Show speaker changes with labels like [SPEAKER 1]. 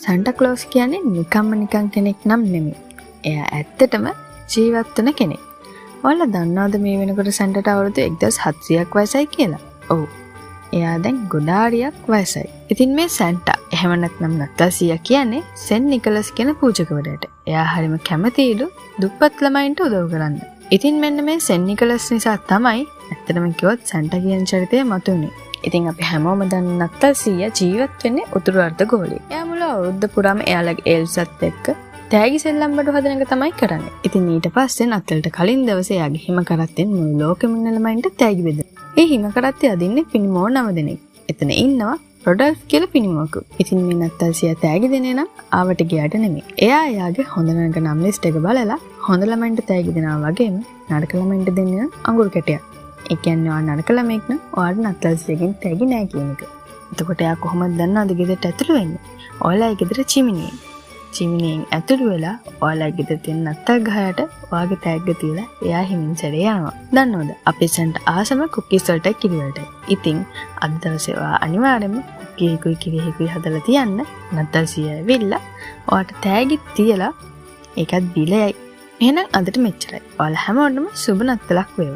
[SPEAKER 1] Santa close කියන්නේ නිකන් කෙනෙක් නම් නෙමෙයි. එයා ඇත්තටම ජීවත් වෙන කෙනෙක්. ඔයාලා දන්නවද මේ වෙනකොට සැන්ටාට අවුරුදු 1700ක් වයසයි කියලා? ඔව්. එයා දැන් ගොඩාරියක් වයසයි. ඉතින් මේ සැන්ටා එහෙම නැත්නම් නත්තල්සියා කියන්නේ සෙන් නිකලස් කියන පූජකවරයාට. එයා හරිම කැමතිලු දුප්පත් ළමයින්ට උදව් කරන්න. ඉතින් මෙන්න මේ සෙන් නිකලස් නිසා තමයි ඇත්තටම කිව්වොත් සැන්ටා කියන චරිතය මතුනේ. ඉතින් අපි හැමෝම දන්න නත්තල්සියා ජීවත් වෙන්නේ උතුරු අර්ධගෝලයේ. එයා මුල අවුරුද්ද පුරාම එයාලගේ එල්සත් එක්ක තෑගි සෙල්ලම් බඩු හදන එක තමයි කරන්නේ. ඉතින් ඊට පස්සේ නත්තල්ට කලින් දවසේ එයාගේ හිම කරත්තෙන් මුළු ලෝකෙම ඉන්න ළමයින්ට තෑගි බෙදෙනවා. ඒ හිම කරත්තේ අදින්නේ පිනිමෝ 9 දෙනෙක්. එතන ඉන්නවා රොඩල්ෆ් කියලා පිනිමෝකු. ඉතින් මේ නත්තල්සියා තෑගි දෙන්නේ නම් ආවට ගියාට නෙමෙයි. එයා එයාගේ හොඳ නරක නම් ලිස්ට් එක බලලා හොඳ ළමයින්ට තෑගි දෙනවා වගේම නරක ළමයින්ට දෙන්නේ අඟුරු කැටයක්. ඒ කියන්නේ ඔයා නරක ළමෙක් නම් ඔයාට නත්තල්සියගෙන් තෑගි නෑ කියන එක. එතකොට එයා කොහොමද දන්නවද ගෙදරට ඇතුළු වෙන්නේ? ඔයාලා ගෙදර චිමිනියෙන් ඇතුළු වෙලා ඔයාලා ගෙදර තියෙන නත්තල් ගහයට ඔයාගේ තෑග්ග තියලා එයා හිමින් සැරේ යනවා. දන්නවද? අපේ සැන්ට ආසම කුකීස් වලට කිරි වලට. ඉතින් අද දවසේ ඔයා අනිවාර්යයෙන්ම කිරි හදලා තියන්න. නත්තල්සියා ඇවිල්ලා ඔයාට තෑගි තියලා ඒකත් බීලා යයි. එහෙනම් අදට මෙච්චරයි. ඔයාලා හැමෝටම සුබ නත්තලක් වේවා.